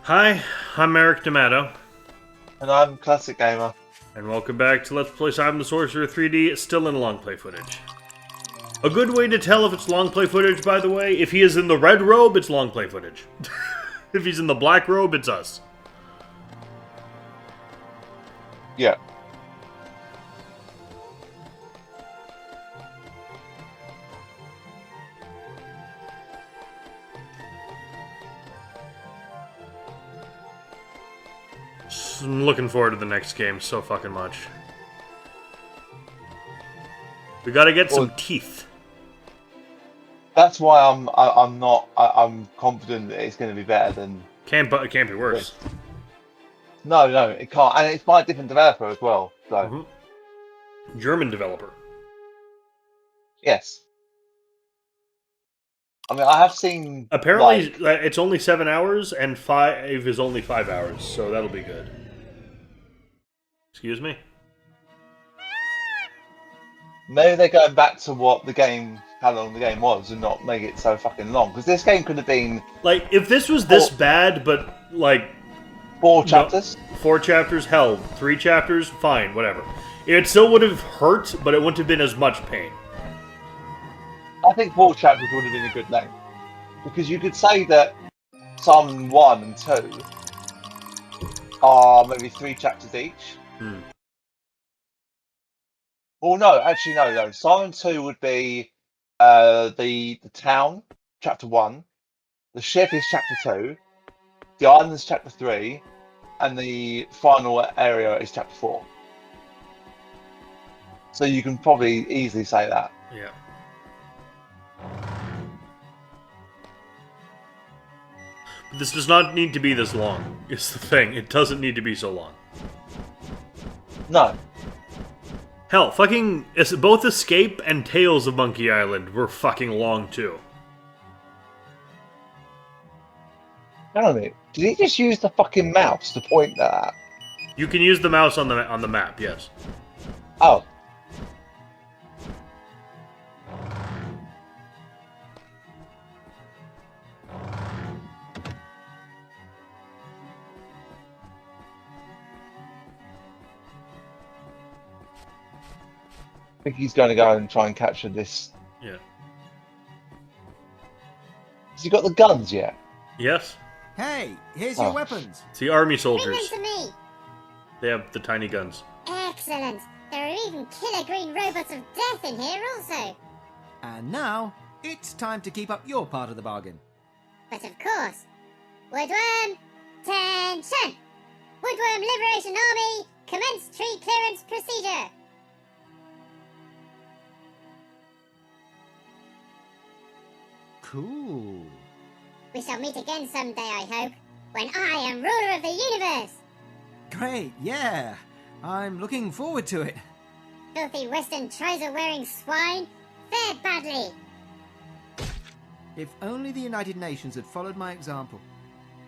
Hi, I'm Eric D'Amato, And I'm Classic Gamer. and welcome back to Let's Play Simon the Sorcerer 3D, still in long play footage. A good way to tell if it's long play footage, by the way, if he is in the red robe, it's long play footage. If he's in the black robe, it's us. Yeah. I'm looking forward to the next game so fucking much. We gotta get some teeth. That's why I'm confident that it's going to be better than. It can't be worse. No, it can't, and it's by a different developer as well. So German developer. yes, I mean I have seen. Apparently, it's only 7 hours, and 5 is only 5 hours, so that'll be good. Excuse me? Maybe they're going back to how long the game was, and not make it so fucking long. Because this game could have been Like, if this was this bad, but, like... 4 chapters? No, 4 chapters, hell. 3 chapters, fine, whatever. It still would have hurt, but it wouldn't have been as much pain. I think 4 chapters would have been a good length. Because you could say that Psalm 1 and 2 are maybe 3 chapters each. Well, no, actually, no. Psalm 2 would be the town, chapter 1. The ship is chapter 2. The island is chapter 3. And the final area is chapter 4. So you can probably easily say that. Yeah. But this does not need to be this long. It's the thing. It doesn't need to be so long. No. Hell, fucking... both Escape and Tales of Monkey Island were fucking long, too. Hang on a minute. Did he just use the fucking mouse to point that at? You can use the mouse on the map, yes. Oh. I think he's going to go and try and capture this. Yeah. Has he got the guns yet? Yes. Hey, here's your weapons. It's the army Bring soldiers. them to me. They have the tiny guns. Excellent. There are even killer green robots of death in here also. And now, it's time to keep up your part of the bargain. But of course, Woodworm, attention! Woodworm Liberation Army, commence tree clearance procedure. Cool. We shall meet again someday, I hope, when I am ruler of the universe. Great, yeah. I'm looking forward to it. Filthy Western trouser-wearing swine, fared badly. If only the United Nations had followed my example.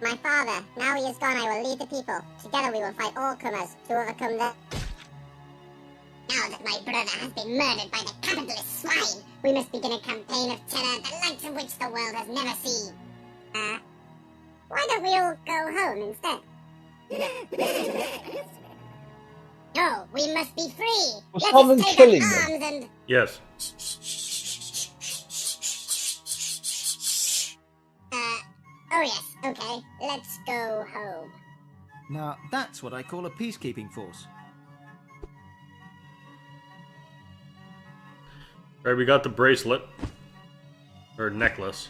My father, now he is gone, I will lead the people. Together we will fight all comers to overcome the... Now that my brother has been murdered by the capitalist swine, we must begin a campaign of terror the likes of which the world has never seen. Why don't we all go home instead? No, we must be free. Was Let someone us take killing up them? arms and... Yes. Oh yes, okay, let's go home. Now, that's what I call a peacekeeping force. Alright, we got the bracelet. Or necklace.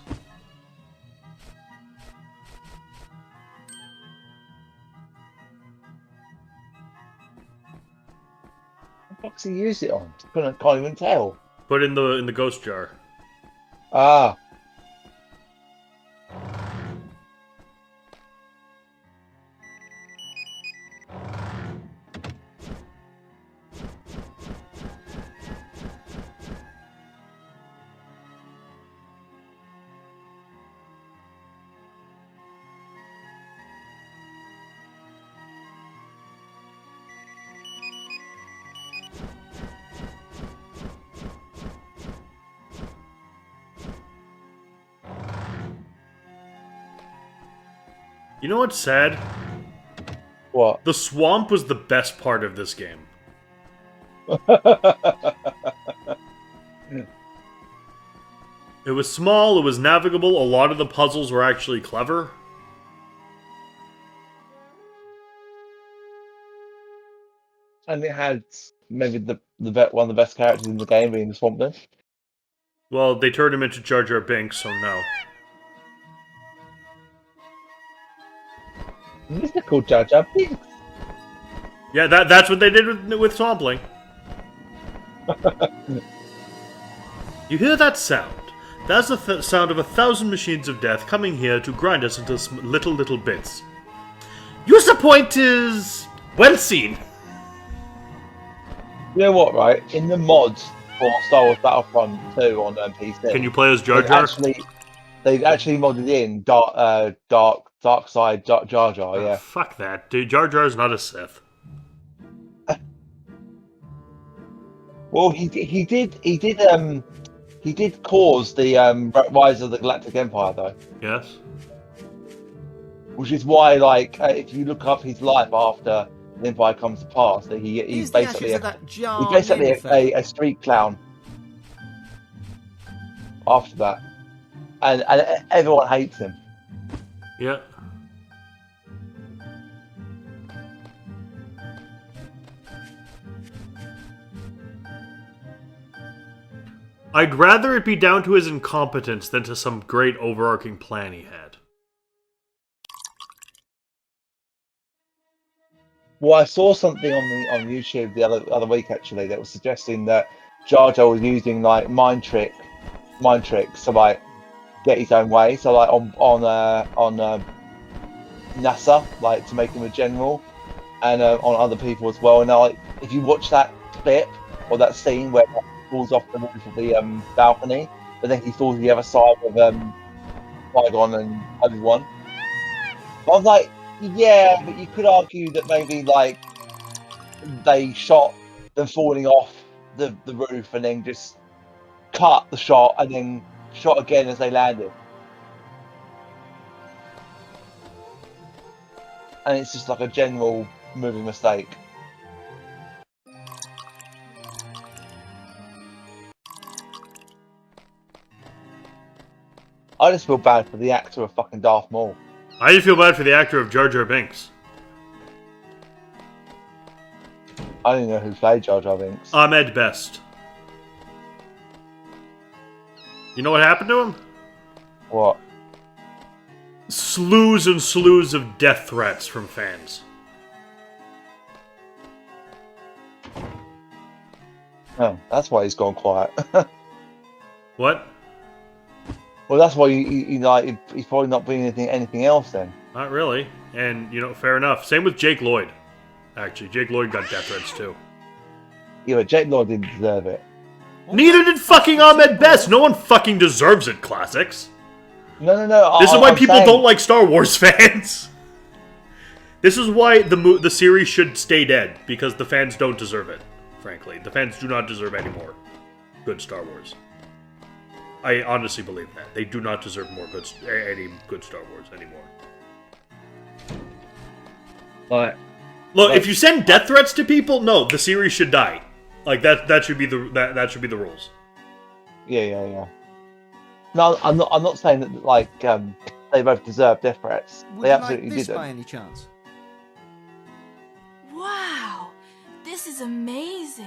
What the fuck's he used it on? Can't even tell. Put in the ghost jar. Ah. You know what's sad? What? The swamp was the best part of this game. It was small, it was navigable, a lot of the puzzles were actually clever. And it had maybe one of the best characters in the game being the Swamp Thing. Well, they turned him into Jar Jar Binks, so no. Isn't it called Jar Jar Binks? Yeah, that's what they did with Swampling. You hear that sound? That's the sound of 1,000 machines of death coming here to grind us into little bits. User point is... well seen. You know what, right? In the mods for Star Wars Battlefront 2 on PC, Can you play as Jar Jar? they've actually modded in dark side Jar Jar. Oh, Yeah. fuck that, dude. Jar Jar's not a Sith. Well, he did cause the rise of the Galactic Empire, though. Yes. Which is why, like, if you look up his life after the Empire comes to pass, that he's Here's the basically ashes of that jar he's basically Unifer. a street clown. After that, and everyone hates him. Yeah. I'd rather it be down to his incompetence than to some great overarching plan he had. Well, I saw something on YouTube the other week actually that was suggesting that Jar Jar was using like mind tricks to like get his own way. So like on NASA, like to make him a general, and on other people as well. And now, like, if you watch that clip or that scene where he falls off the roof of the balcony, but then he falls the other side with Qui-Gon and Obi-Wan. I was like, yeah, but you could argue that maybe like they shot them falling off the roof and then just cut the shot and then shot again as they landed. And it's just like a general movie mistake. I just feel bad for the actor of fucking Darth Maul. I just feel bad for the actor of Jar Jar Binks. I don't even know who played Jar Jar Binks. Ahmed Best. You know what happened to him? What? Slews and slews of death threats from fans. Oh, that's why he's gone quiet. What? Well, that's why he's probably not doing anything else then. Not really. And, you know, fair enough. Same with Jake Lloyd. Actually, Jake Lloyd got death threats too. Yeah, but Jake Lloyd didn't deserve it. Neither did fucking Ahmed Best. No one fucking deserves it, classics. No. This is why people don't like Star Wars fans. This is why the series should stay dead, because the fans don't deserve it, frankly. The fans do not deserve any more good Star Wars. I honestly believe that. They do not deserve any good Star Wars anymore. Look, if you send death threats to people, no, the series should die. Like that should be the rules. Yeah. No, I'm not saying that like they both deserve death threats. Would They you absolutely like this didn't. by any chance? Wow, this is amazing.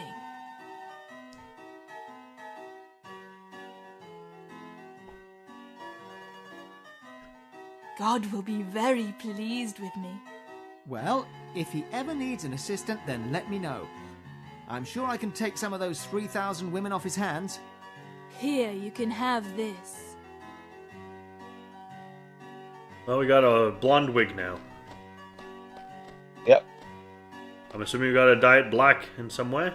God will be very pleased with me. Well, if he ever needs an assistant, then let me know. I'm sure I can take some of those 3,000 women off his hands. Here, you can have this. Well, we got a blonde wig now. Yep. I'm assuming we got to dye it black in some way.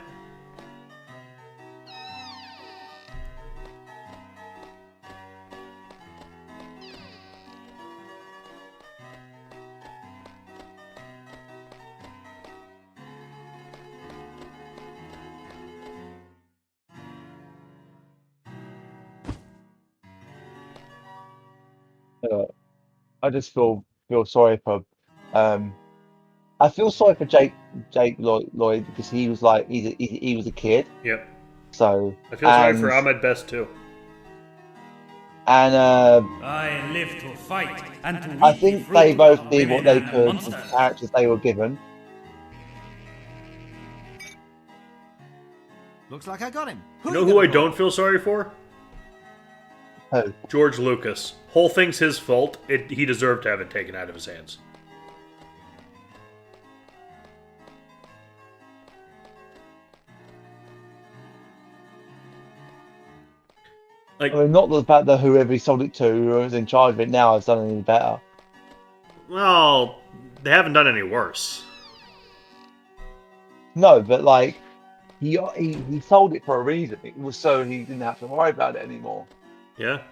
I just feel feel sorry for. I feel sorry for Jake Lloyd because he was like he was a kid. Yep. So I feel sorry for Ahmed Best too. And I live to fight and to I eat the think fruit they both of did what women they and could with the monsters. characters they were given. Looks like I got him. You know who I don't feel sorry for? Who? George Lucas. Whole thing's his fault. He deserved to have it taken out of his hands. Like, I mean, not the fact that whoever he sold it to, whoever's in charge of it now, has done any better. well, they haven't done any worse. No, but like he sold it for a reason. It was so he didn't have to worry about it anymore. Yeah.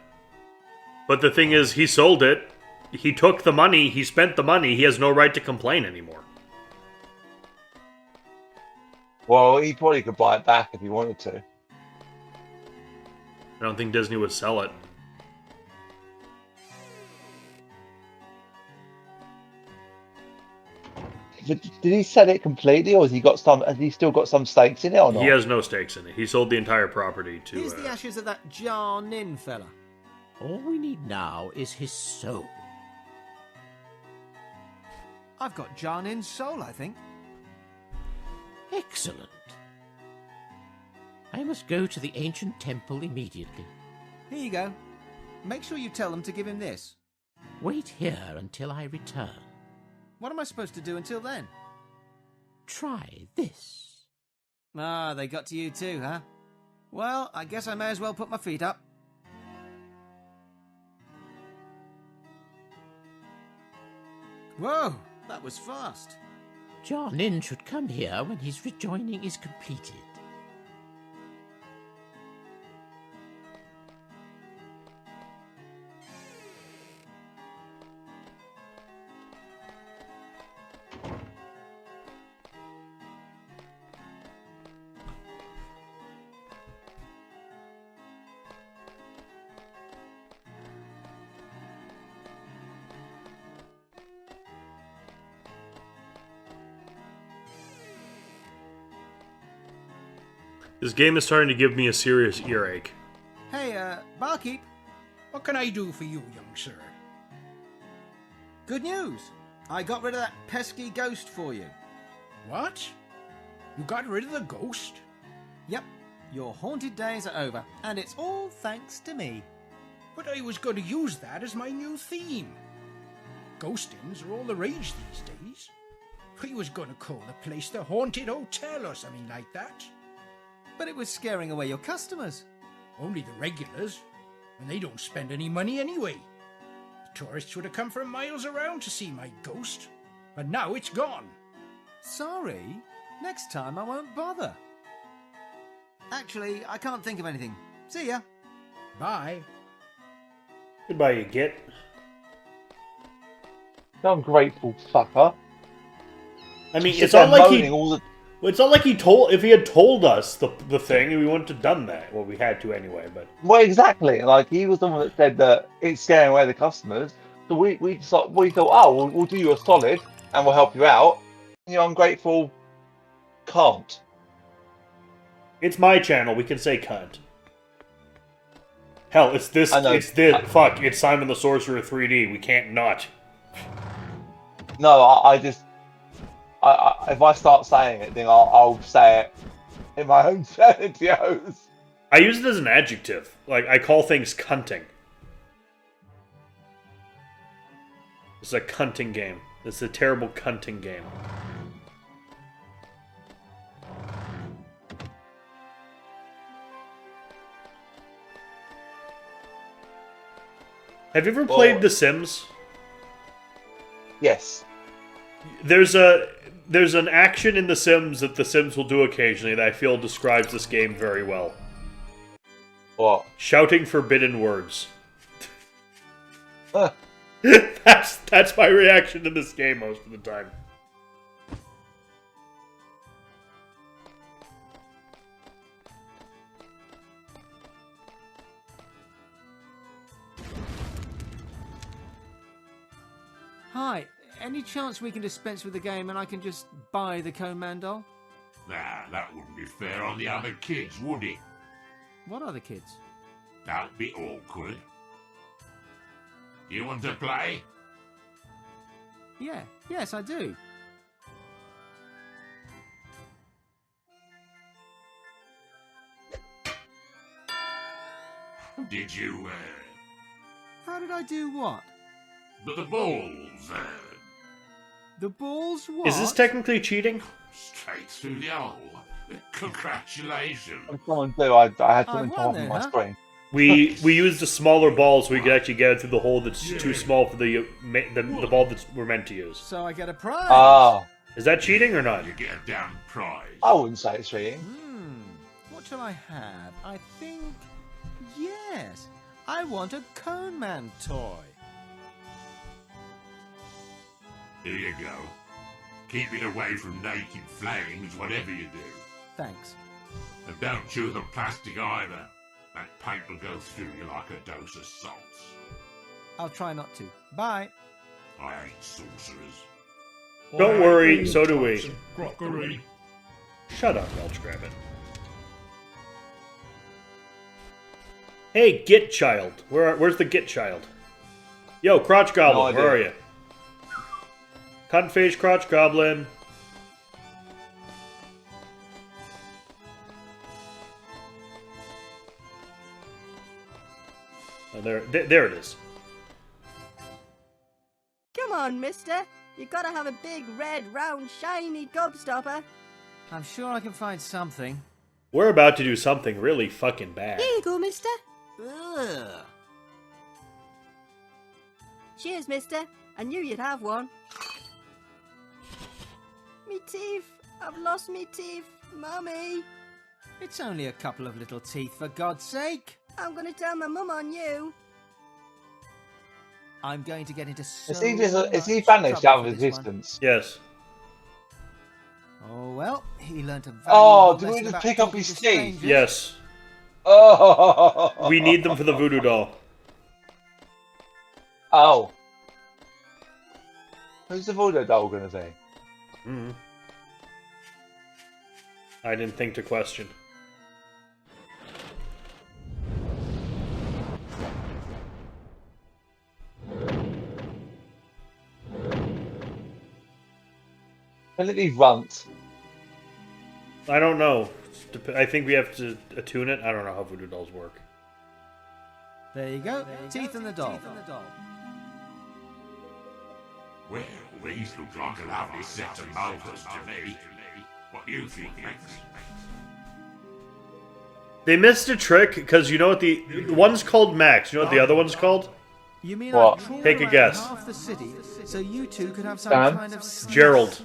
But the thing is, he sold it. He took the money. He spent the money. He has no right to complain anymore. Well, he probably could buy it back if he wanted to. I don't think Disney would sell it. But did he sell it completely, or has he got some? Has he still got some stakes in it, or not? He has no stakes in it. He sold the entire property to... Here's the ashes of that Jar Nin fella. All we need now is his soul. I've got Jar Nin's soul, I think. Excellent. I must go to the ancient temple immediately. Here you go. Make sure you tell them to give him this. Wait here until I return. What am I supposed to do until then? Try this. Ah, they got to you too, huh? Well, I guess I may as well put my feet up. Whoa, that was fast. Nin should come here when his rejoining is completed. This game is starting to give me a serious earache. Hey, barkeep, What can I do for you, young sir? good news. I got rid of that pesky ghost for you. What? You got rid of the ghost? Yep, your haunted days are over, and it's all thanks to me. But I was going to use that as my new theme. Ghostings are all the rage these days. I was going to call the place the Haunted Hotel or something like that. But it was scaring away your customers. Only the regulars, and they don't spend any money anyway. The tourists would have come from miles around to see my ghost, but now it's gone. Sorry, next time I won't bother. Actually, I can't think of anything. See ya. Bye. Goodbye, you git. You ungrateful fucker. I mean, Sit it's there not like moaning all the. It's not like he told... If he had told us the thing, we wouldn't have done that. Well, we had to anyway, but... Well, exactly. Like he was the one that said that it's scaring away the customers. So we thought, oh, we'll do you a solid and we'll help you out. And you ungrateful can't. It's my channel, we can say cunt. Hell, it's this... I know. It's this... Fuck, it's Simon the Sorcerer 3D. We can't not. No, I just. If I start saying it, then I'll say it in my own videos. I use it as an adjective. Like, I call things cunting. It's a cunting game. It's a terrible cunting game. Have you ever played The Sims? Yes. There's an action in The Sims that The Sims will do occasionally that I feel describes this game very well. What? Shouting forbidden words. Huh. That's my reaction to this game most of the time. Hi. Any chance we can dispense with the game and I can just buy the Cone Man doll? Nah, that wouldn't be fair on the other kids, would it? What other kids? That'd be awkward. You want to play? Yeah. Yes, I do. Did you, How did I do what? the balls, The balls what? Is this technically cheating? straight through the hole? Congratulations. What did someone do? I had I something won come up then, on my huh? screen. We used the smaller ball so we could actually get it through the hole that's too small for the ball that we're meant to use. So I get a prize. Ah, Is that cheating or not? You get a damn prize. I wouldn't say it's cheating. What shall I have? I think... Yes. I want a Cone Man toy. Here you go. Keep it away from naked flames, whatever you do. Thanks. And don't chew the plastic either. That paint will go through you like a dose of salts. I'll try not to. Bye. I hate sorcerers. Don't worry, so do we. Crockery. Shut up, Welch Grabbit. Hey, Git Child. Where's the Git Child? Yo, Crotch Goblin, No where are idea. you? Cunt-face Crotch Goblin. Oh, there it is. Come on, mister. You gotta have a big, red, round, shiny gobstopper. I'm sure I can find something. We're about to do something really fucking bad. Here you go, mister. Ugh. Cheers, mister. I knew you'd have one. Me teeth. I've lost me teeth. Mummy. It's only a couple of little teeth, for God's sake. I'm gonna tell my mum on you. I'm going to get into so Is he much banished trouble out of for this one. existence? Yes. Oh well, he learnt a Oh, valuable did we lesson just about pick up talking his to teeth? strangers. Yes. Oh, We need them for the voodoo doll. Oh, who's the voodoo doll gonna be? Mm. I didn't think to question. Can it be runt? I don't know. I think we have to attune it. I don't know how voodoo dolls work. There you go. Teeth in the doll. Well, these look like a lovely set of motors to me. What do you think, Max? They missed a trick because you know what the one's called Max. You know what the other one's called? You mean What? I trawled Take a around guess. half the city so you two could have some Dan? kind of snack? Gerald.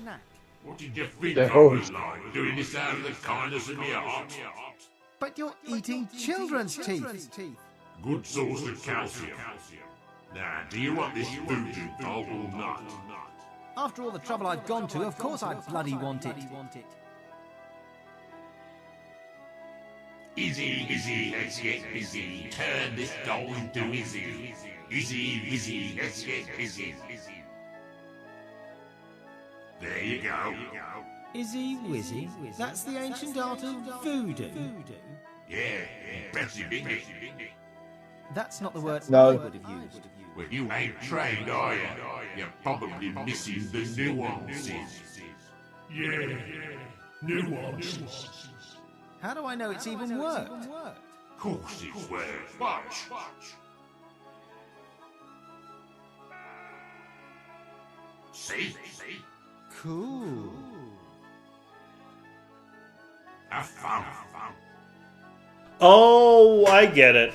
What did you think They're I old. was like? Doing this out of the kindness of your heart? But you're eating children's teeth. Good source of calcium. Now, do you want this voodoo doll or not? After all the trouble I've gone to, of course I bloody want it. Izzy, let's get busy. Turn this doll into Izzy. Izzy, let's get busy. There you go. Izzy Wizzy? That's the ancient art of voodoo. Yeah, impressive, isn't it? That's not the word No. I would have used. Well, you ain't trained, are you? You're probably missing the nuances. Yeah, nuances. How do I know it's even worked? Of course it's worth. Watch. See? Cool. Have fun. Oh, I get it.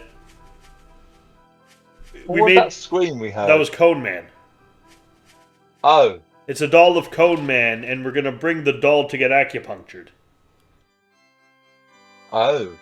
What was that scream we heard? That was Cone Man. Oh, It's a doll of Cone Man, and we're gonna bring the doll to get acupunctured. oh.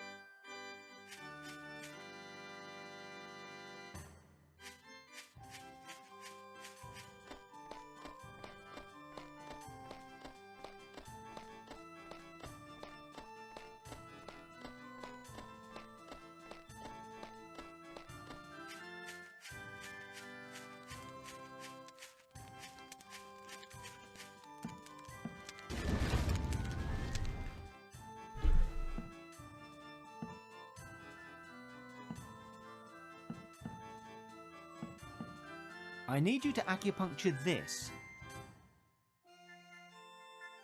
I need you to acupuncture this.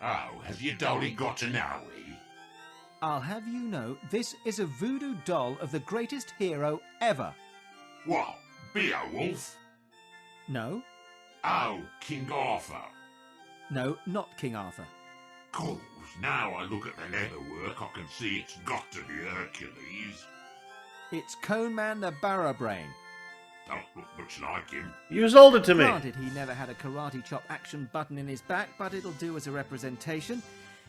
Oh, have you dolly got an owie? I'll have you know, this is a voodoo doll of the greatest hero ever. What? Beowulf? No, Oh, King Arthur. no, not King Arthur. Course, now I look at the leatherwork, I can see it's got to be Hercules. It's Cone Man the Barrowbrain. Don't look much like him. You sold it to me. Granted, he never had a karate chop action button in his back, but it'll do as a representation.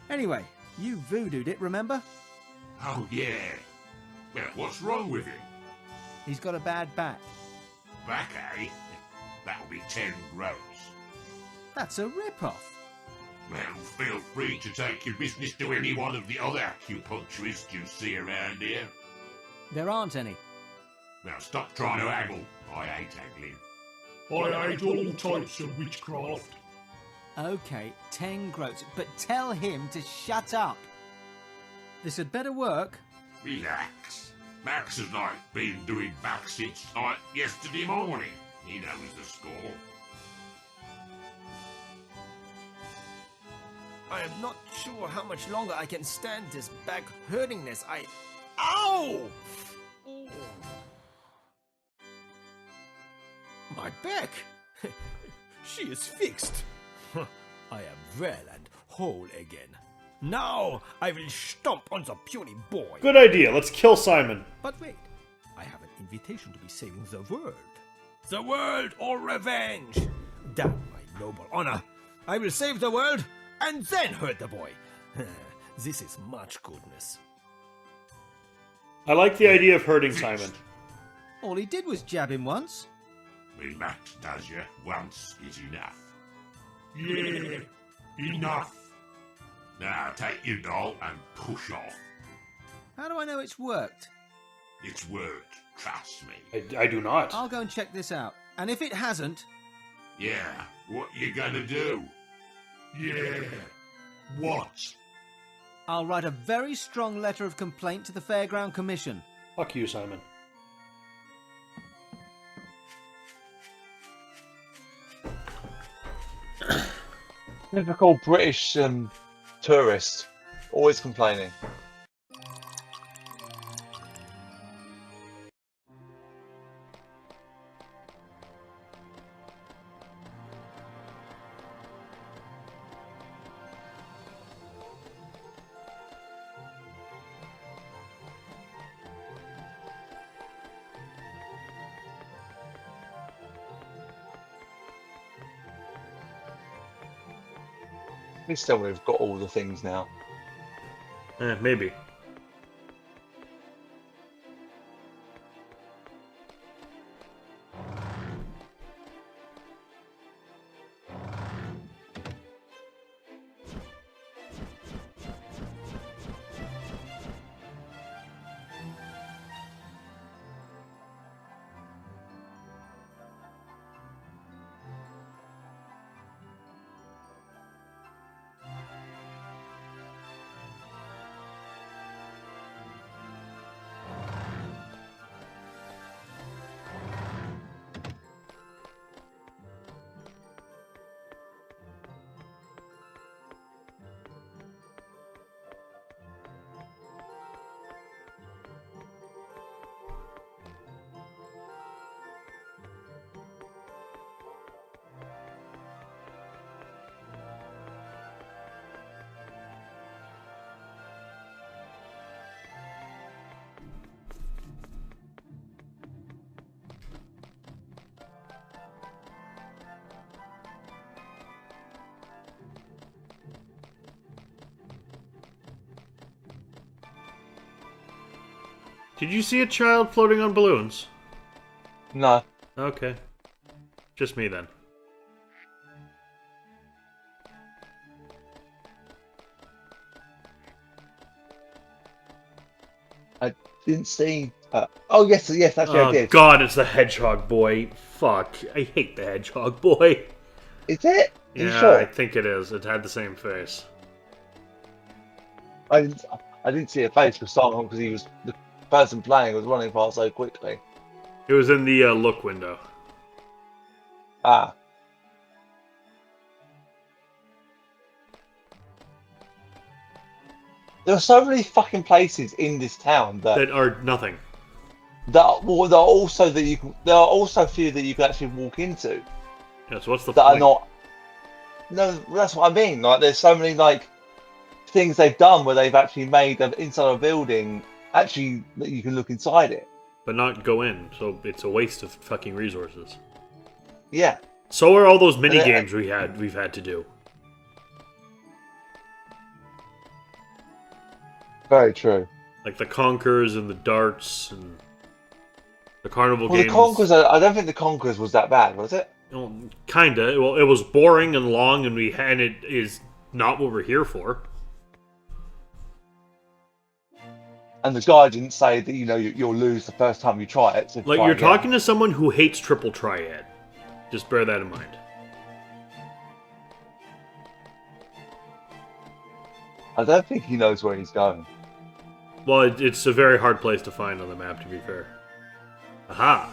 Anyway, you voodooed it, remember? Oh, yeah. Well, what's wrong with him? He's got a bad back. Back, eh? That'll be 10 gross. That's a rip-off. Well, feel free to take your business to any one of the other acupuncturists you see around here. There aren't any. Now stop trying to haggle. I hate haggling. I hate all types of witchcraft. Okay, 10 groats, but tell him to shut up. This had better work. Relax. Max has been doing back since yesterday morning. He knows the score. I am not sure how much longer I can stand this back hurtingness. Ow! Ooh. My back! She is fixed. I am well and whole again. Now I will stomp on the puny boy. Good idea. Let's kill Simon. But wait, I have an invitation to be saving the world. The world or revenge! Damn my noble honor. I will save the world and then hurt the boy. This is much goodness. I like the idea of hurting Simon. All he did was jab him once. Well, Max does you. Once is enough. Yeah, enough. Now take your doll and push off. How do I know it's worked? It's worked. Trust me. I do not. I'll go and check this out. And if it hasn't... Yeah, what you gonna do? Yeah. What? I'll write a very strong letter of complaint to the Fairground Commission. Fuck you, Simon. Typical British tourist, always complaining. Please tell me we've got all the things now. Maybe. Did you see a child floating on balloons? No. Okay. Just me then. I didn't see... oh, yes, actually I Oh did. god, it's the Hedgehog boy. Fuck. I hate the Hedgehog boy. Is it? Are you Yeah, sure? I think it is. It had the same face. I didn't see a face for Simon because he was... The person playing was running past so quickly. It was in the look window. Ah. There are so many fucking places in this town that are nothing. there are also that you can. There are also a few that you can actually walk into. Yeah, so what's the that point? are not. No, that's what I mean. Like, there's so many like things they've done where they've actually made inside a building actually that you can look inside it. But not go in, so it's a waste of fucking resources. Yeah. So are all those mini games we've had to do. Very true. Like the Conkers and the Darts and the Carnival Well, games. the Conquers, I don't think the Conquers was that bad, was it? Well, kinda. Well, it was boring and long, and it is not what we're here for. And the guy didn't say that you'll lose the first time you try it. So Like, you're talking to someone who hates Triple Triad. Just bear that in mind. I don't think he knows where he's going. Well, it's a very hard place to find on the map, to be fair. Aha!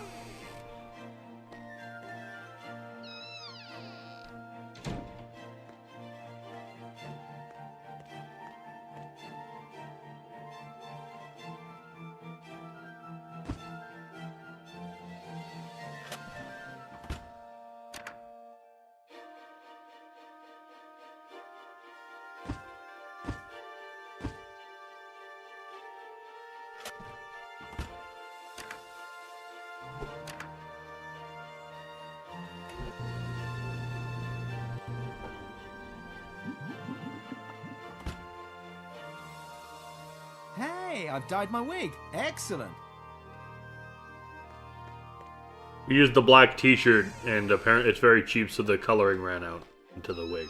Hey, I've dyed my wig. Excellent. We used the black t-shirt, and apparently it's very cheap, so the coloring ran out into the wig.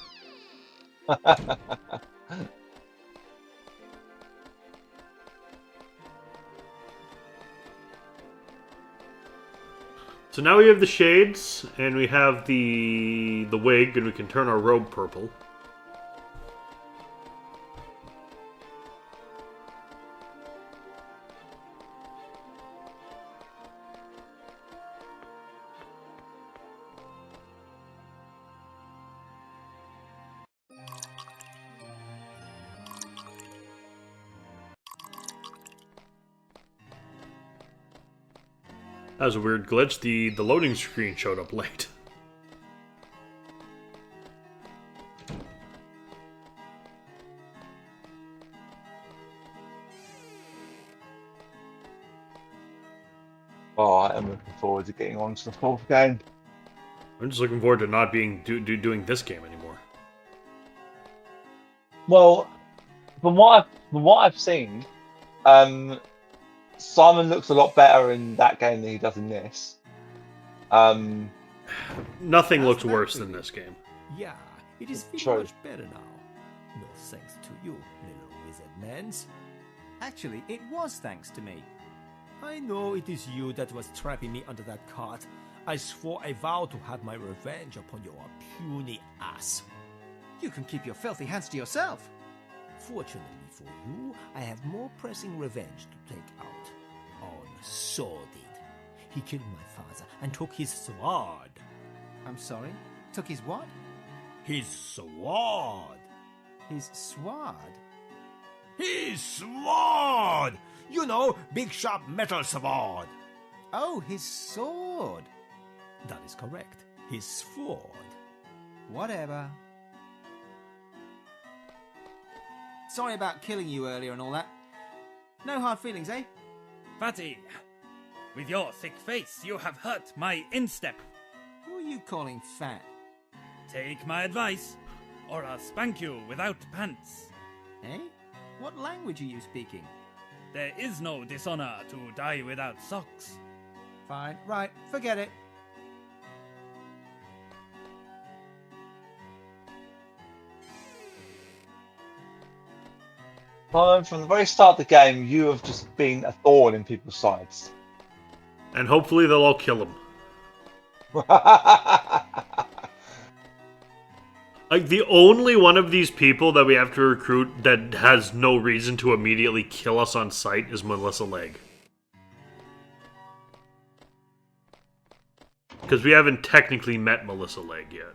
So now we have the shades, and we have the wig, and we can turn our robe purple. That was a weird glitch. The loading screen showed up late. Oh, I am looking forward to getting on to the fourth game. I'm just looking forward to not being doing this game anymore. Well, from what I've seen, Simon looks a lot better in that game than he does in this. Nothing looks worse than this game. Yeah, it is True. much better now. No thanks to you, little wizard mans. Actually, it was thanks to me. I know it is you that was trapping me under that cart. I swore a vow to have my revenge upon your puny ass. You can keep your filthy hands to yourself. Fortunately for you, I have more pressing revenge to take out. On Sordid. He killed my father and took his sword. I'm sorry? Took his what? His sword. His sword? His sword! You know, big sharp metal sword. Oh, his sword. That is correct. His sword. Whatever. Sorry about killing you earlier and all that. No hard feelings, eh? Fatty, with your thick face, you have hurt my instep. Who are you calling fat? Take my advice, or I'll spank you without pants. Eh? What language are you speaking? There is no dishonor to die without socks. Fine, right, forget it. Simon, from the very start of the game, you have just been a thorn in people's sides. And hopefully they'll all kill him. Like, the only one of these people that we have to recruit that has no reason to immediately kill us on sight is Melissa Legg. Because we haven't technically met Melissa Legg yet.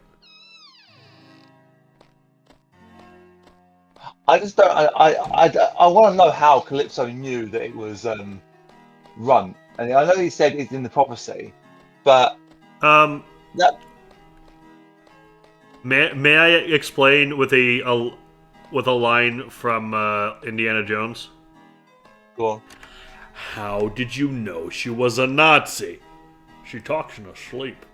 I just don't. I want to know how Calypso knew that it was Runt, and I know he said it's in the prophecy, but that may I explain with a line from Indiana Jones? Go on. How did you know she was a Nazi? She talks in her sleep.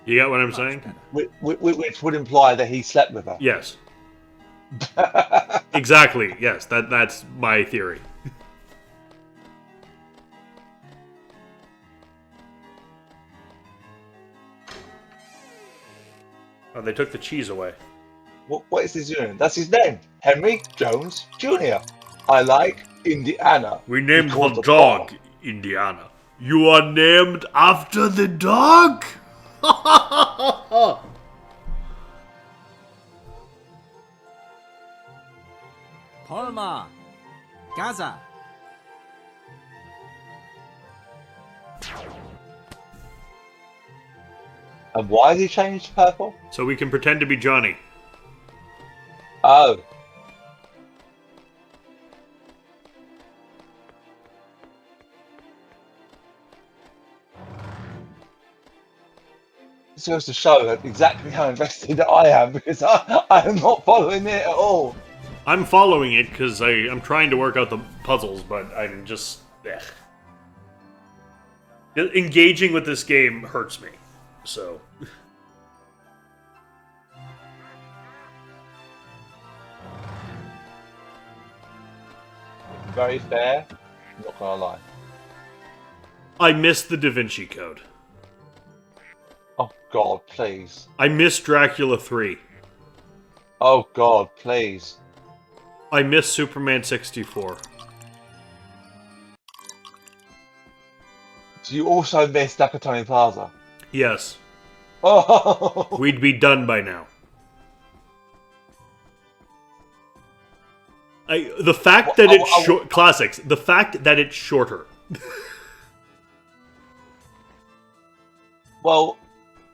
You get what I'm saying? Which would imply that he slept with her. Yes. Exactly. Yes, that's my theory. Oh, they took the cheese away. What is his name? That's his name. Henry Jones Jr. I like Indiana. We named the dog Indiana. You are named after the dog? Polma! Gaza! And why has he changed to purple? So we can pretend to be Johnny. Oh. This goes to show exactly how invested I am, because I am not following it at all. I'm following it because I'm trying to work out the puzzles, but I'm just... Engaging with this game hurts me, so... Very fair, not gonna lie. I missed the Da Vinci Code. Oh God, please. I missed Dracula 3. Oh God, please. I missed Superman 64. Do you also miss Nakatomi Plaza? Yes. Oh. We'd be done by now. The fact that it's short... Classics. The fact that it's shorter. Well...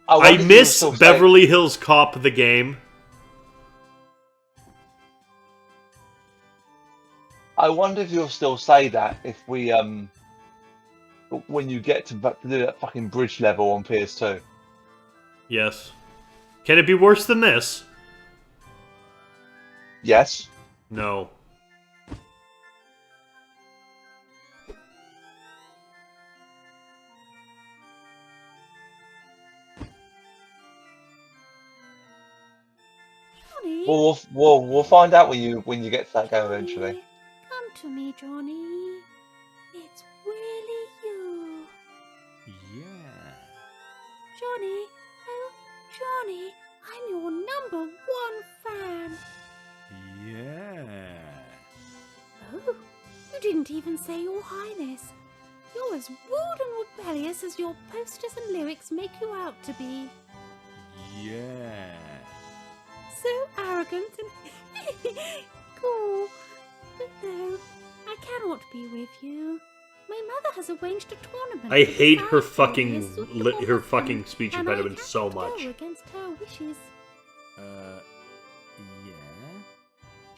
I miss Beverly Hills Cop the game. I wonder if you'll still say that if we, when you get to do that fucking bridge level on PS2. Yes. Can it be worse than this? Yes. No. Johnny? We'll find out when you get to that game eventually. Come to me, Johnny. It's really you. Yeah. Johnny, oh, Johnny, I'm your #1 fan. Yeah. Oh, you didn't even say Your Highness. You're as rude and rebellious as your posters and lyrics make you out to be. Yeah. So arrogant and cool. But no, I cannot be with you. My mother has arranged a tournament. I hate her with fucking speech and impediment I have so to much. go against her wishes. Yeah.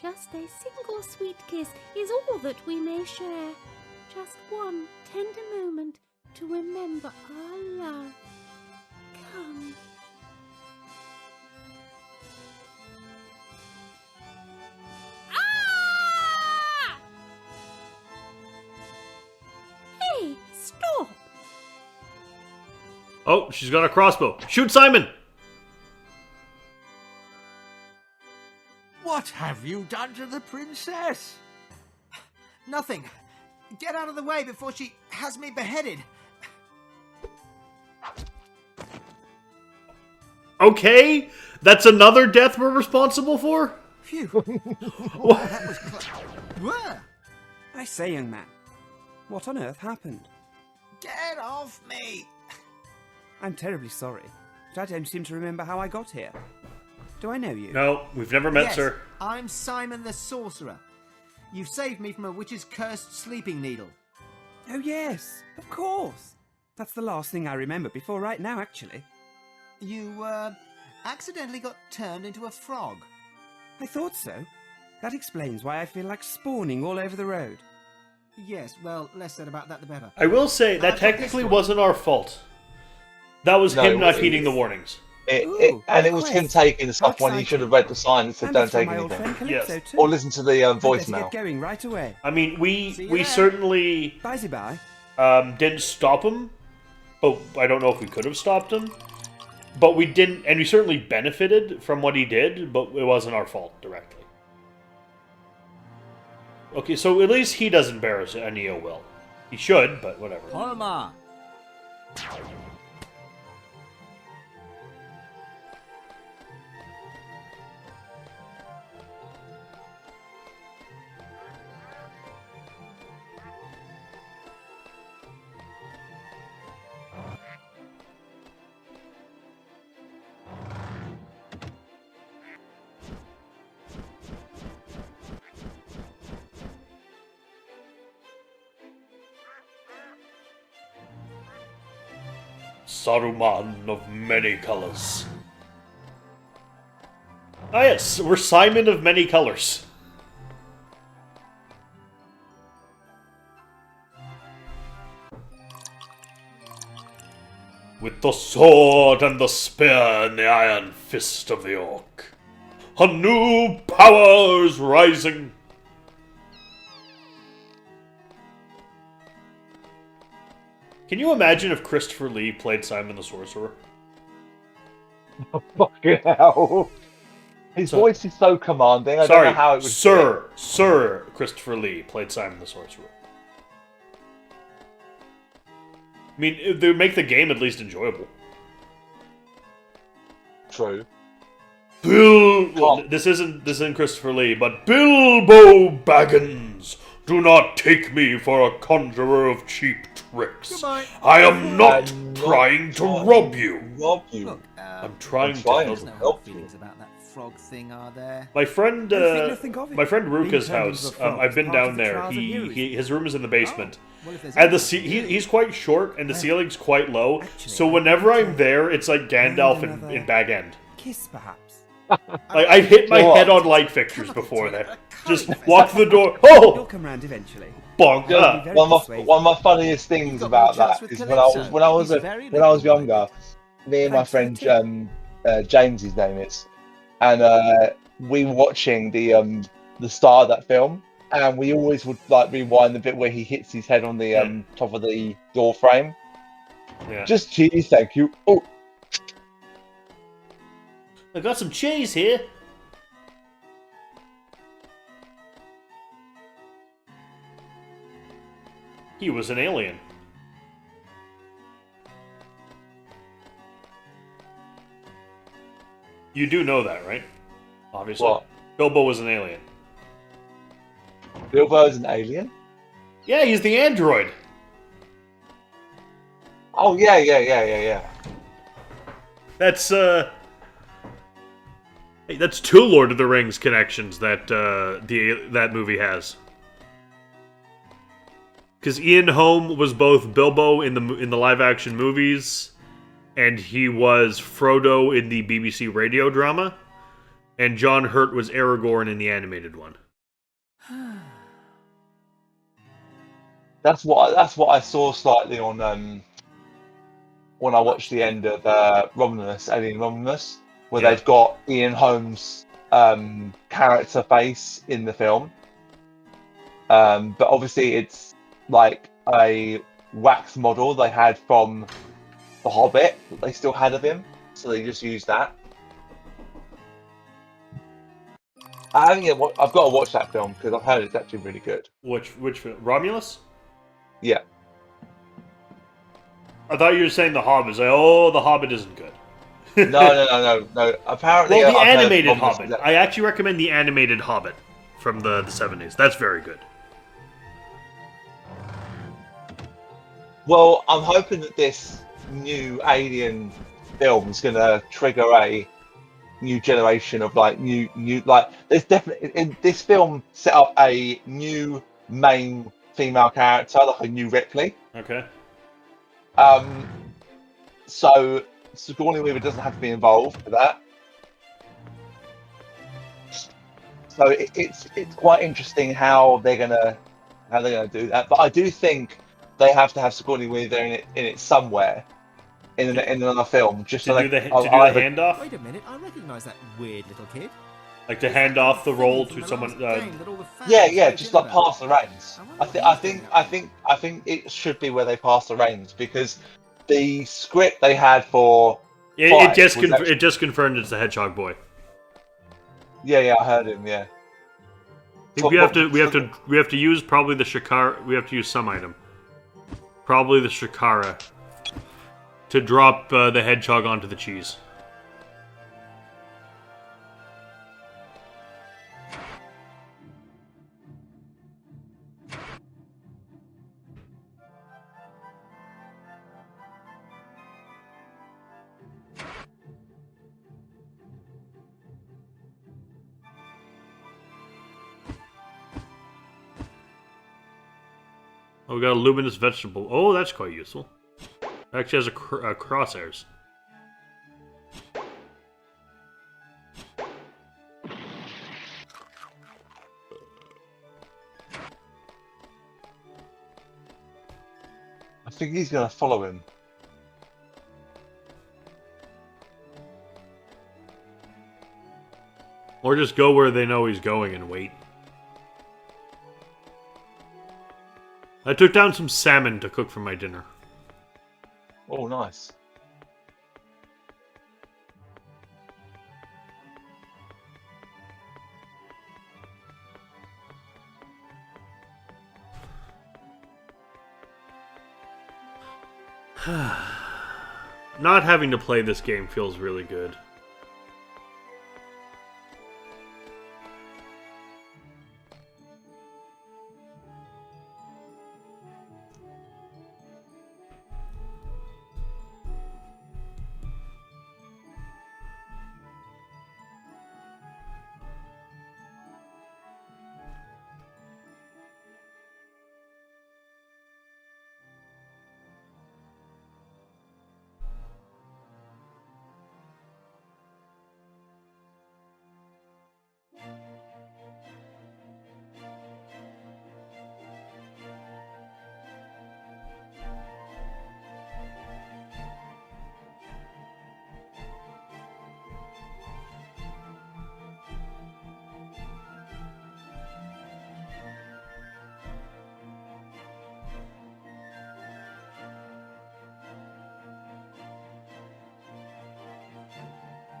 Just a single sweet kiss is all that we may share. Just one tender moment to remember our love. Come. Ah! Hey, stop! Oh, she's got a crossbow. Shoot Simon! What have you done to the princess? Nothing. Get out of the way before she has me beheaded. Okay, that's another death we're responsible for? Phew. That was close. I say, young man, what on earth happened? Get off me! I'm terribly sorry, but I don't seem to remember how I got here. Do I know you? No, we've never met, Yes, sir. I'm Simon the Sorcerer. You've saved me from a witch's cursed sleeping needle. Oh, yes, of course. That's the last thing I remember before right now, actually. You, accidentally got turned into a frog. I thought so. That explains why I feel like spawning all over the road. Yes, well, less said about that the better. I will say, that technically wasn't our fault. That was him not heeding the warnings. And it was him taking the stuff when he should have read the sign that said don't take anything. Yes. Or listen to the voicemail. Going right away. I mean, we certainly Bye. didn't stop him, but I don't know if we could have stopped him. But we didn't, and we certainly benefited from what he did, but it wasn't our fault directly. Okay, so at least he doesn't bear us any ill will. He should, but whatever. Holma! Saruman of many colors. Ah yes, we're Simon of many colors. With the sword and the spear and the iron fist of the orc, a new power is rising. Can you imagine if Christopher Lee played Simon the Sorcerer? Oh, fucking hell. His voice is so commanding. I don't know how it would Sir Christopher Lee played Simon the Sorcerer. I mean, they would make the game at least enjoyable. True. This isn't Christopher Lee, but Bilbo Baggins. Do not take me for a conjurer of cheap tricks. Goodbye. I am not trying to rob you. Look, I'm trying to There's no hard help you. feelings about that frog thing, are there? My friend, nothing of it. my friend Ruka's Being turned into house. a frog I've is been part of down the there. trials of His room is in the basement, well, if there's and anything he's quite short, and the ceiling's quite low. So whenever I'm there, it's like Gandalf in Bag End. Kiss, perhaps. Like I've hit my head on light fixtures before that. Just walk the door. Oh, You'll come round eventually. bonk. One of my funniest things about that is when I was younger, me and my friend James, his name is, and we were watching the start of that film, and we always would like rewind the bit where he hits his head on the top of the door frame. Yeah. Just cheese, thank you. Oh, I got some cheese here. He was an alien. You do know that, right? Obviously. What? Bilbo was an alien. Bilbo's an alien? Yeah, he's the android. Oh yeah. That's hey, that's two Lord of the Rings connections that that movie has. Because Ian Holm was both Bilbo in the live action movies, and he was Frodo in the BBC radio drama, and John Hurt was Aragorn in the animated one. That's what I saw slightly on when I watched the end of Romulus, Alien Romulus, where they've got Ian Holmes' character face in the film, but obviously it's like a wax model they had from The Hobbit that they still had of him, so they just used that. I've got to watch that film because I've heard it's actually really good. Which film? Romulus? Yeah. I thought you were saying The Hobbit. Like, oh, The Hobbit isn't good. No. Apparently, well, the I've animated heard Hobbit. I actually recommend the animated Hobbit from the 70s. That's very good. Well, I'm hoping that this new Alien film is going to trigger a new generation of like new like. There's definitely in this film set up a new main female character, like a new Ripley. Okay. So Sigourney Weaver doesn't have to be involved with that. So it's quite interesting how they're gonna do that. But I do think they have to have Sigourney Weaver in it somewhere in another film, just to so do they the handoff. Wait a minute, I recognise that weird little kid. Like to hand off the role to someone. Yeah, just like pass the reins. I think it should be where they pass the reins because the script they had for It just confirmed it's the Hedgehog boy. Yeah, I heard him. Yeah. We have to use probably the Shikara. We have to use some item, probably the Shikara, to drop the Hedgehog onto the cheese. Oh, we got a luminous vegetable. Oh, that's quite useful. It actually has a crosshairs. I think he's gonna follow him. Or just go where they know he's going and wait. I took down some salmon to cook for my dinner. Oh, nice. Not having to play this game feels really good.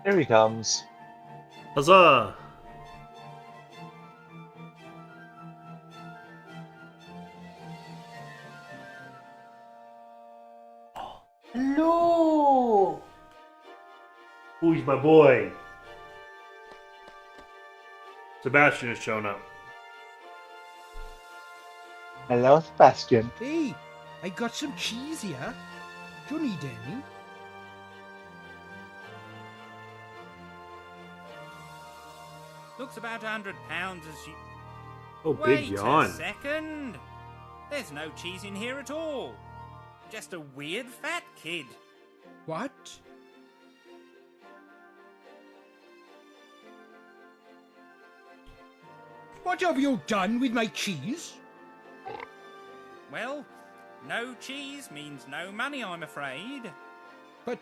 Here he comes. Huzzah! Hello! Who's my boy? Sebastian has shown up. Hello, Sebastian. Hey, I got some cheese here. Do you need any? Looks about 100 pounds as you... Oh, big yawn. Wait a second. There's no cheese in here at all. Just a weird fat kid. What? What have you done with my cheese? Well, no cheese means no money, I'm afraid. But,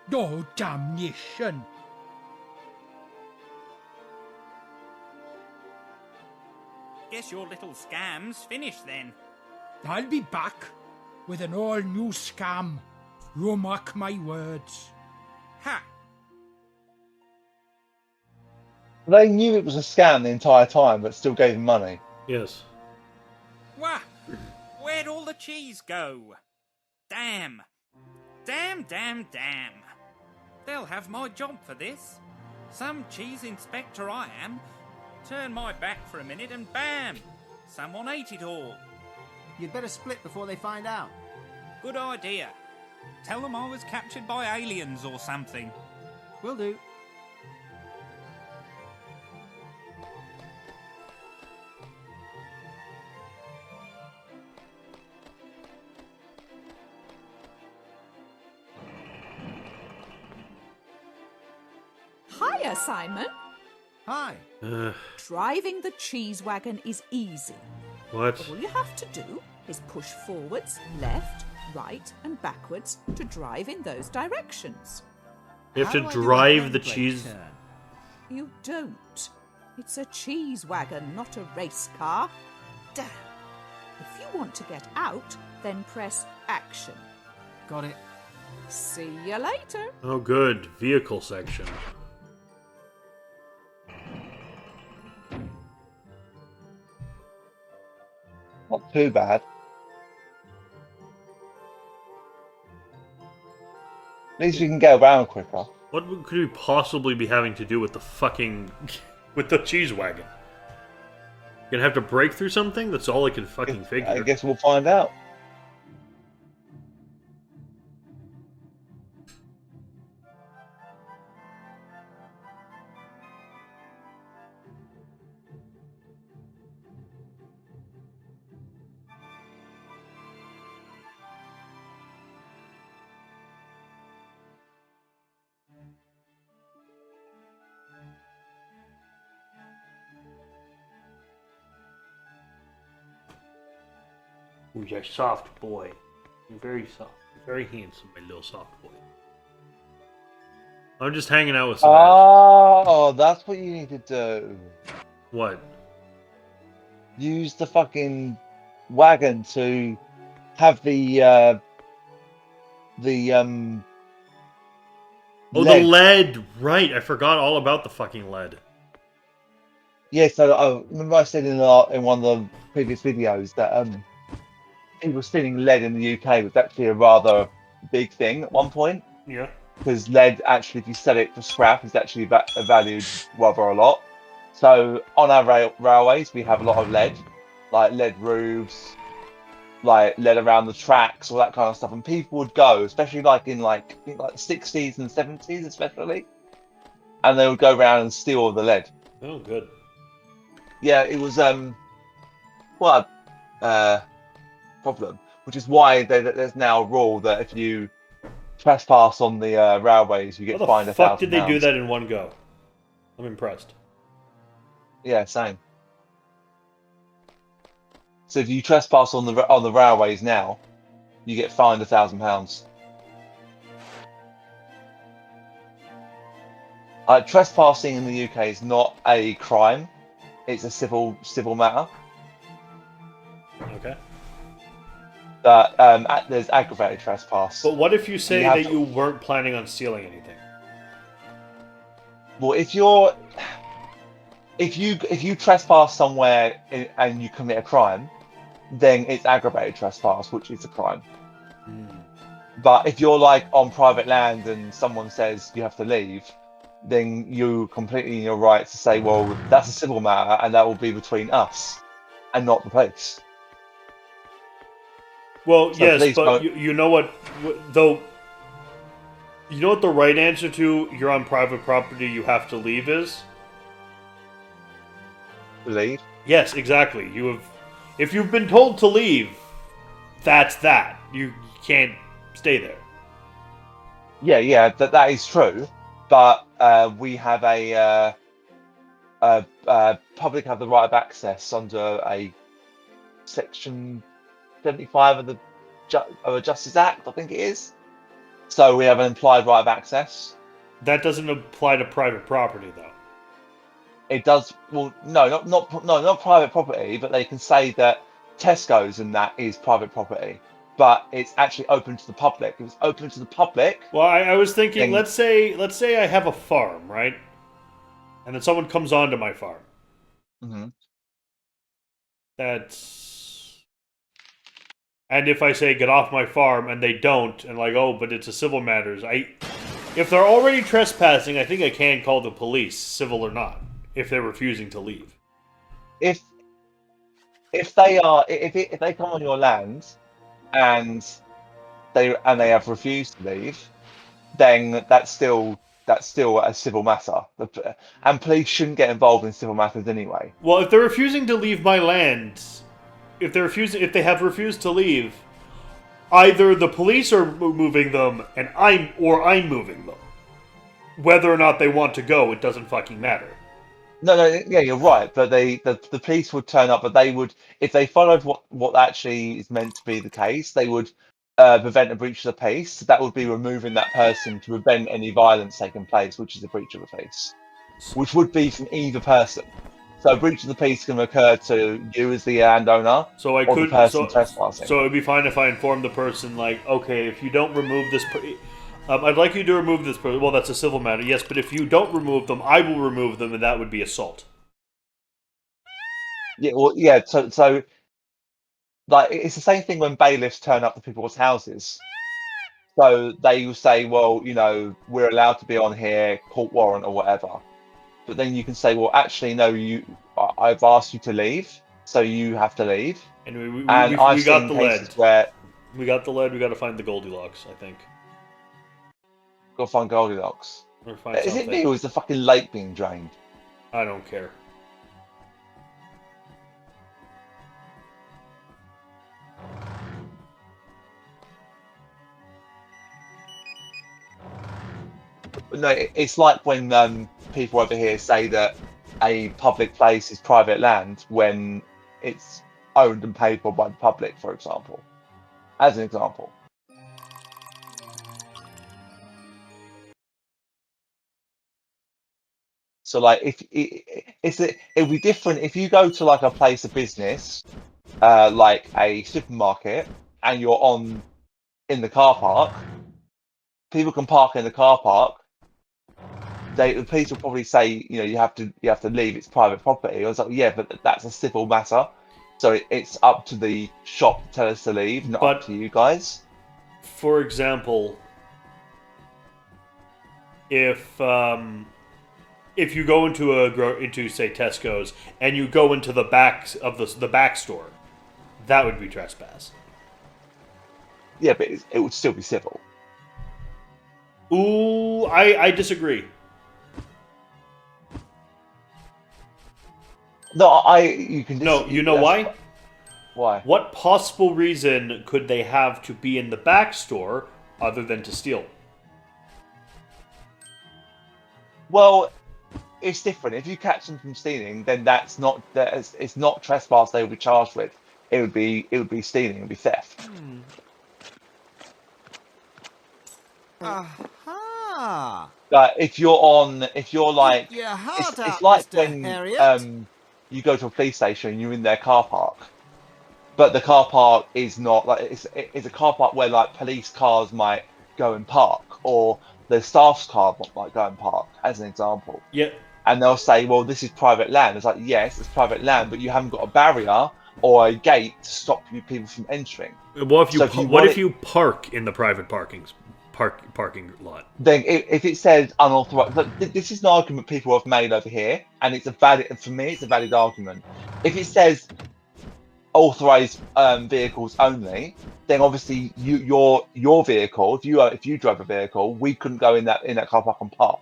no damnation. Guess your little scam's finished then. I'll be back with an all-new scam. You mark my words. Ha! They knew it was a scam the entire time, but still gave him money. Yes. Wah! Where'd all the cheese go? Damn! Damn! They'll have my job for this. Some cheese inspector I am. Turn my back for a minute and bam! Someone ate it all. You'd better split before they find out. Good idea. Tell them I was captured by aliens or something. Will do. Hiya, Simon. Hi. Driving the cheese wagon is easy. What? All you have to do is push forwards, left, right, and backwards to drive in those directions. You have to drive the cheese. You don't. It's a cheese wagon, not a race car. Damn. If you want to get out, then press action. Got it. See you later. Oh, good. Vehicle section. Not too bad. At least you can get around quicker. What could we possibly be having to do with the fucking... with the cheese wagon? Gonna have to break through something? That's all I can fucking figure. I guess we'll find out. Ooh, you're a soft boy. You're very soft. You're very handsome, my little soft boy. I'm just hanging out with Sebastian. Oh, that's what you need to do. What? Use the fucking wagon to have the Oh, lead. the lead! Right, I forgot all about the fucking lead. Yeah, so I remember I said in one of the previous videos that people stealing lead in the UK was actually a rather big thing at one point. Yeah. Because lead, actually, if you sell it for scrap, is actually valued rather a lot. So on our railways, we have a lot of lead, like lead roofs, like lead around the tracks, all that kind of stuff. And people would go, especially like in I think the 60s and 70s, especially, and they would go around and steal all the lead. Oh, good. Yeah, it was problem, which is why there's now a rule that if you trespass on the railways, you get fined £1,000. How the fuck did they do that in one go? I'm impressed. Yeah, same. So if you trespass on the railways now, you get fined £1,000. Trespassing in the UK is not a crime; it's a civil matter. Okay. But there's aggravated trespass. But what if you say that you weren't planning on stealing anything? Well, if you trespass somewhere and you commit a crime, then it's aggravated trespass, which is a crime. But if you're like on private land and someone says you have to leave, then you're completely in your right to say, well, that's a civil matter and that will be between us and not the police. Well, So yes, but you know what, though, you know what the right answer to you're on private property, you have to leave is? Leave? Yes, exactly. If you've been told to leave, that's that. You can't stay there. Yeah, that is true. But we have public have the right of access under a section 75 of the Justice Act, I think it is. So we have an implied right of access. That doesn't apply to private property, though. It does. Well, no, not private property, but they can say that Tesco's and that is private property, but it's actually open to the public. If it's open to the public. Well, I was thinking, let's say I have a farm, right? And then someone comes onto my farm. Mm-hmm. And if I say, get off my farm, and they don't, and like, oh, but it's a civil matters, if they're already trespassing, I think I can call the police, civil or not, if they're refusing to leave. If they come on your land, and they have refused to leave, then that's still a civil matter, and police shouldn't get involved in civil matters anyway. Well, if they're refusing to leave my land, if they have refused to leave, either the police are moving them, and I'm moving them. Whether or not they want to go, it doesn't fucking matter. No, yeah, you're right. But the police would turn up, but they would, if they followed what actually is meant to be the case, they would prevent a breach of the peace. That would be removing that person to prevent any violence taking place, which is a breach of the peace, which would be from either person. So a breach of the peace can occur to you as the landowner, So I or could the person trespassing. So it'd be fine if I informed the person, like, okay, if you don't remove this, I'd like you to remove this person. Well, that's a civil matter, yes. But if you don't remove them, I will remove them, and that would be assault. Yeah, well, yeah. So like it's the same thing when bailiffs turn up to people's houses. So they will say, well, we're allowed to be on here, court warrant or whatever. But then you can say, well, actually, no, I've asked you to leave, so you have to leave. Anyway, we I've got seen the cases lead. where We got the lead. We got to find the Goldilocks, I think. Go find Goldilocks. Or find Is something. it me or is the fucking lake being drained? I don't care. No, it's like when people over here say that a public place is private land when it's owned and paid for by the public, for example. As an example. So, like, if it would be different if you go to like a place of business, like a supermarket, and you're in the car park. People can park in the car park. The police will probably say, you have to leave. It's private property. I was like, yeah, but that's a civil matter. So it's up to the shop to tell us to leave, not up to you guys. For example, if you go into say Tesco's and you go into the back of the back store, that would be trespass. Yeah, but it would still be civil. Ooh, I disagree. No, you can. No, you know why? Why? What possible reason could they have to be in the back store other than to steal? Well, it's different. If you catch them from stealing, then it's not trespass. They will be charged with. It would be stealing. It would be theft. Aha! But if you're like, Keep your heart it's out, like Mr. when Harriet. you go to a police station and you're in their car park, but the car park is not like it's a car park where like police cars might go and park, or the staff's car might go and park, as an example. Yeah. And they'll say, well, this is private land. It's like, yes, it's private land, but you haven't got a barrier or a gate to stop people from entering. What if you park in the private parking lot? Then if it says unauthorized, this is an argument people have made over here, and it's a valid argument. If it says authorized vehicles only, then obviously your vehicle, if you drive a vehicle, we couldn't go in that car park and park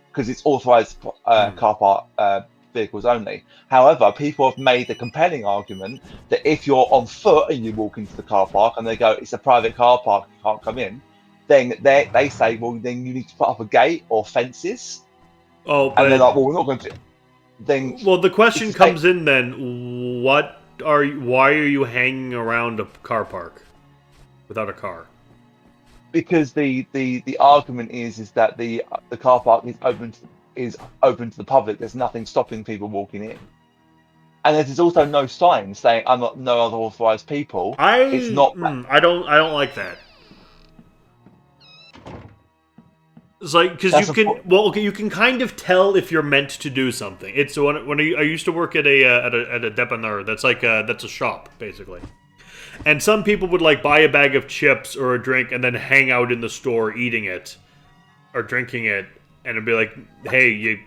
because it's authorized car park vehicles only. However, people have made the compelling argument that if you're on foot and you walk into the car park and they go, it's a private car park, you can't come in, then they say, well, then you need to put up a gate or fences. Oh, and they're like, well, we're not going to. Then, well, the question comes in then: why are you hanging around a car park without a car? Because the argument is that the car park is open to the public. There's nothing stopping people walking in, and there's also no sign saying no other authorized people. It's not. I don't like that. It's like, because you can kind of tell if you're meant to do something. It's when I used to work at a dépanneur. That's a shop basically, and some people would like buy a bag of chips or a drink and then hang out in the store eating it or drinking it, and it'd be like, hey, you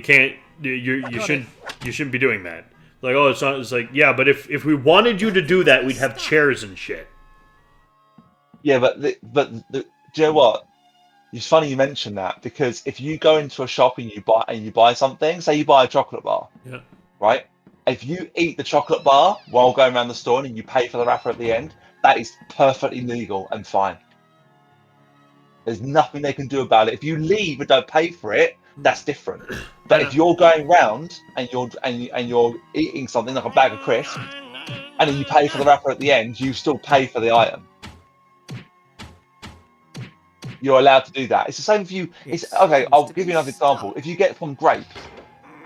can't, you shouldn't be doing that. Like, oh, it's not. It's like, yeah, but if we wanted you to do that, we'd have chairs and shit. Yeah, but do you know what? It's funny you mention that, because if you go into a shop and you buy something, say you buy a chocolate bar, yeah, right? If you eat the chocolate bar while going around the store and you pay for the wrapper at the end, that is perfectly legal and fine. There's nothing they can do about it. If you leave and don't pay for it, that's different. But if you're going round and you're eating something like a bag of crisps, and then you pay for the wrapper at the end, you still pay for the item. You're allowed to do that. It's the same for you. It's okay. I'll give you another example. If you get from grapes,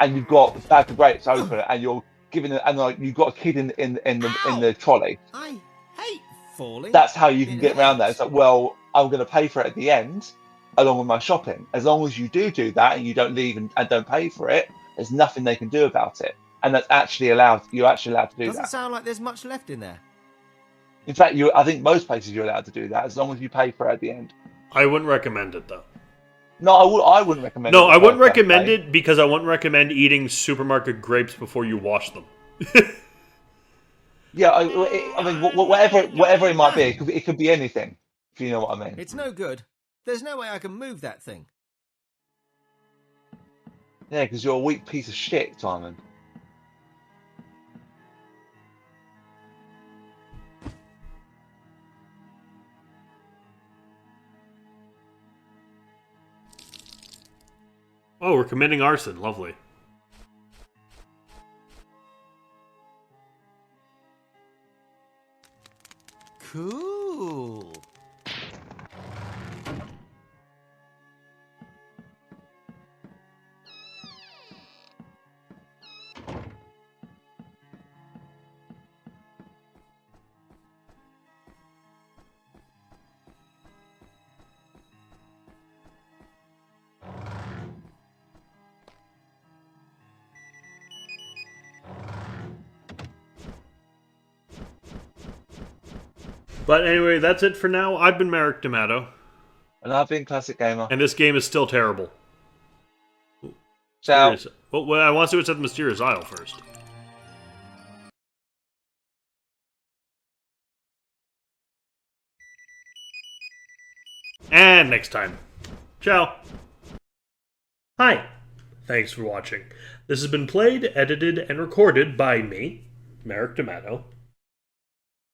and you've got the bag of grapes open, and you're giving it, and like you've got a kid in the trolley. I hate falling. That's how you can get around that. It's like, well, I'm going to pay for it at the end, along with my shopping. As long as you do that and you don't leave and don't pay for it, there's nothing they can do about it. And that's actually allowed. You're actually allowed to do Doesn't that. sound like there's much left in there. In fact, I think most places you're allowed to do that as long as you pay for it at the end. I wouldn't recommend it though. No, I wouldn't recommend it. No, I wouldn't recommend it because I wouldn't recommend eating supermarket grapes before you wash them. Yeah, I mean, whatever it might be, it could be anything. If you know what I mean. It's no good. There's no way I can move that thing. Yeah, because you're a weak piece of shit, Simon. Oh, we're committing arson. Lovely. Cool. But anyway, that's it for now. I've been Merrick D'Amato. And I've been Classic Gamer. And this game is still terrible. Ciao. Well, I want to see what's at the Mysterious Isle first. And next time. Ciao. Hi. Thanks for watching. This has been played, edited, and recorded by me, Merrick D'Amato.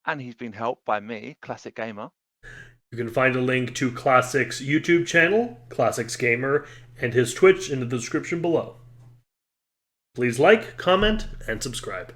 And he's been helped by me, Classic Gamer. You can find a link to Classic's YouTube channel, Classics Gamer, and his Twitch in the description below. Please like, comment, and subscribe.